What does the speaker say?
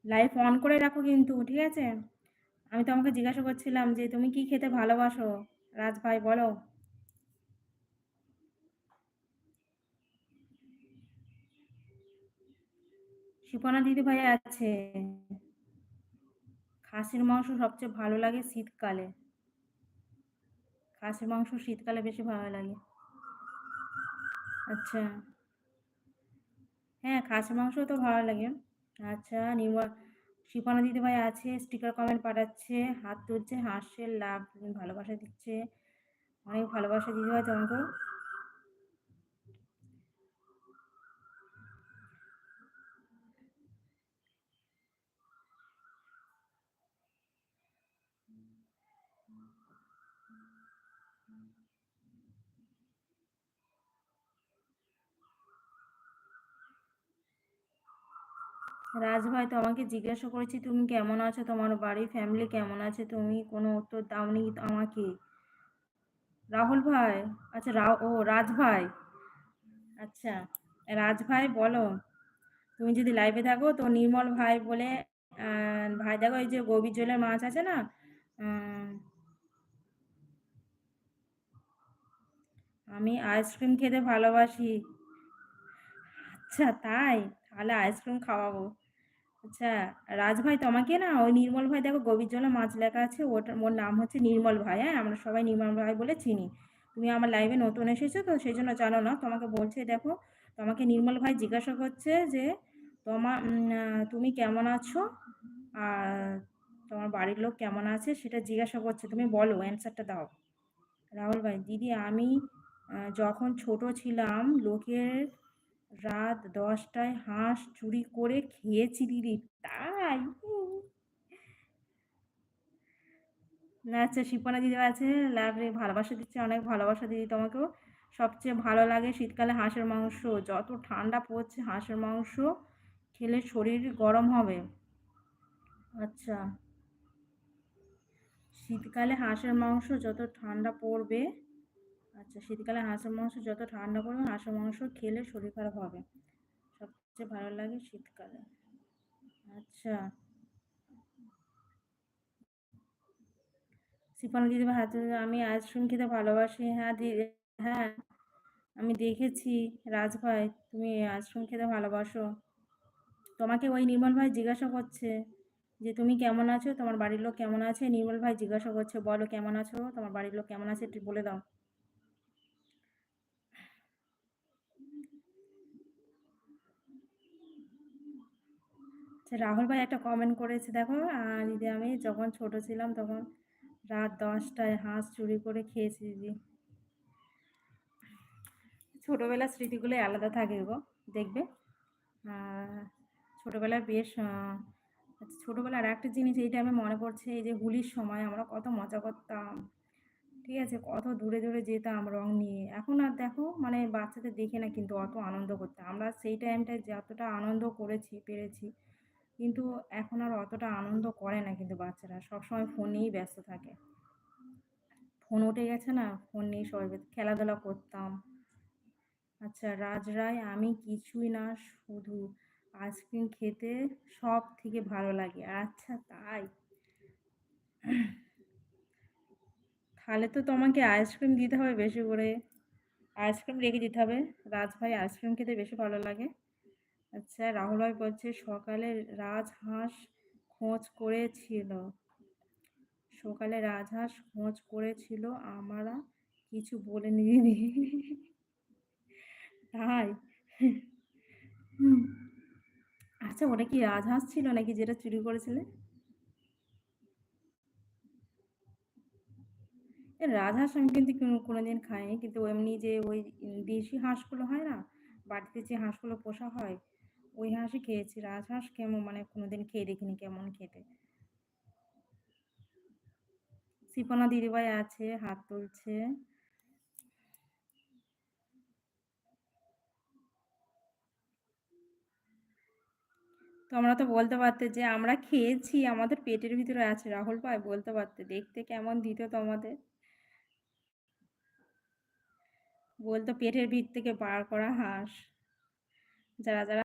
Live on করে রাখো কিন্তু, ঠিক আছে? আমি তোমাকে জিজ্ঞাসা করছিলাম যে তুমি কি খেতে ভালোবাসো? রাজ ভাই বলো। শিপনা দিদি ভাই আছে। খাসির মাংস সবচেয়ে ভালো লাগে শীতকালে। খাসির মাংস শীতকালে বেশি ভালো লাগে। আচ্ছা। হ্যাঁ, খাসির মাংস তো ভালো লাগে। আচ্ছা, শিপনা দিদি ভাই আছে, স্টিকার কমেন্ট পাঠাচ্ছে, হাত তুলছে, হাসছে, লাভ, ভালোবাসা দিচ্ছে। অনেক ভালোবাসা দিদি ভাই তোমাকে। রাজ ভাই, তোমাকে জিজ্ঞাসা করেছি তুমি কেমন আছো, তোমার বাড়ি ফ্যামিলি কেমন আছে, তুমি কোনো উত্তর দাওনি আমাকে। রাহুল ভাই। আচ্ছা, ও রাজ ভাই। আচ্ছা, রাজ ভাই বলো। তুমি যদি লাইভে থাকো তো নির্মল ভাই বলে, ভাই দেখো এই যে গভীর জলের মাছ আছে না, আহ, আমি আইসক্রিম খেতে ভালোবাসি। আচ্ছা তাই, তাহলে আইসক্রিম খাওয়াবো। আচ্ছা, রাজ ভাই তোমাকে না ওই নির্মল ভাই দেখো গভীর জলে মাছ লেখা আছে, ওটা ওর নাম হচ্ছে নির্মল ভাই। হ্যাঁ, আমরা সবাই নির্মল ভাই বলে চিনি। তুমি আমার লাইভে নতুন এসেছো তো সেই জন্য জানো না, তোমাকে বলছে দেখো, তোমাকে নির্মল ভাই জিজ্ঞাসা করছে যে তুমি কেমন আছো, আর তোমার বাড়ির লোক কেমন আছে সেটা জিজ্ঞাসা করছে, তুমি বলো, অ্যান্সারটা দাও। রাহুল ভাই, দিদি আমি যখন ছোট ছিলাম লোকের রাত 10টায় হাঁস চুরি করে খেয়েছি দিদি। তাই? না, আচ্ছা, শিপনা দিদি আছে, লাভে ভালোবাসা দিচ্ছে, অনেক ভালোবাসা দিদি তোমাকেও। সবচেয়ে ভালো লাগে শীতকালে হাঁসের মাংস, যত ঠান্ডা পড়ছে হাঁসের মাংস খেলে শরীর গরম হবে। আচ্ছা, শীতকালে হাঁসের মাংস যত ঠান্ডা পড়বে, আচ্ছা, শীতকালে হাঁসের মাংস যত ঠান্ডা পড়বে হাঁসের মাংস খেলে শরীর খারাপ হবে। সবচেয়ে ভালো লাগে শীতকালে। আচ্ছা, শিপন দিদিভাই হাতে, আমি আইসক্রিম খেতে ভালোবাসি। হ্যাঁ হ্যাঁ, আমি দেখেছি। রাজ ভাই, তুমি আইসক্রিম খেতে ভালোবাসো। তোমাকে ওই নির্মল ভাই জিজ্ঞাসা করছে যে তুমি কেমন আছো, তোমার বাড়ির লোক কেমন আছে। নির্মল ভাই জিজ্ঞাসা করছে, বলো কেমন আছো, তোমার বাড়ির লোক কেমন আছে, একটু বলে দাও। আচ্ছা, রাহুল ভাই একটা কমেন্ট করেছে দেখো, দিদি আমি যখন ছোট ছিলাম তখন রাত 10টায় হাঁস চুরি করে খেয়েছি দিদি। ছোটবেলার স্মৃতিগুলোই আলাদা থাকে গো, দেখবে। ছোটোবেলায় বেশ আচ্ছা, ছোটোবেলার একটা জিনিস এইটা আমি মনে পড়ছে, এই যে হোলির সময় আমরা কত মজা করতাম, ঠিক আছে, কত দূরে দূরে যেতাম রং নিয়ে। এখন আর দেখো মানে বাচ্চাদের দেখে না কিন্তু অত আনন্দ করতে, আমরা সেই টাইমটায় যতটা আনন্দ করেছি পেরেছি, কিন্তু এখন আর অতটা আনন্দ করে না কিন্তু বাচ্চারা, সবসময় ফোন নিয়েই ব্যস্ত থাকে। ফোন উঠে গেছে না, ফোন নিয়ে সবাই খেলাধুলা করতাম। আচ্ছা, রাজ রায়, আমি কিছুই না, শুধু আইসক্রিম খেতে সব থেকে ভালো লাগে। আচ্ছা তাই, তাহলে তো তোমাকে আইসক্রিম দিতে হবে বেশি করে, আইসক্রিম রেখে দিতে হবে। রাজ ভাই আইসক্রিম খেতে বেশি ভালো লাগে। আচ্ছা, রাহুল ভাই বলছে সকালে রাজহাঁস খোঁজ করেছিল, সকালে রাজহাঁস খোঁজ করেছিল, আমরা কিছু বলিনি দিদি। তাই? হুম। আচ্ছা, ওটা কি রাজহাঁস ছিল নাকি যেটা চুরি করেছিলে? এ রাজহাঁস আমি কিন্তু কোনোদিন খাইনি, কিন্তু এমনি যে ওই দেশি হাঁসগুলো হয় না, বাড়িতে যে হাঁসগুলো পোষা হয়, ওই হাঁসই খেয়েছি। রাজহাঁস কেমন মানে কোনোদিন খেয়ে দেখিনি কেমন খেতে। শিপনা দিদিভাই আছে, হাত তুলছে। তোমরা তো বলতে পারতে যে আমরা খেয়েছি, আমাদের পেটের ভিতরে আছে, রাহুল ভাই বলতে পারতে, দেখতে কেমন দিত তোমাদের। বলতো পেটের ভিতর থেকে বার করা হাঁস। যারা যারা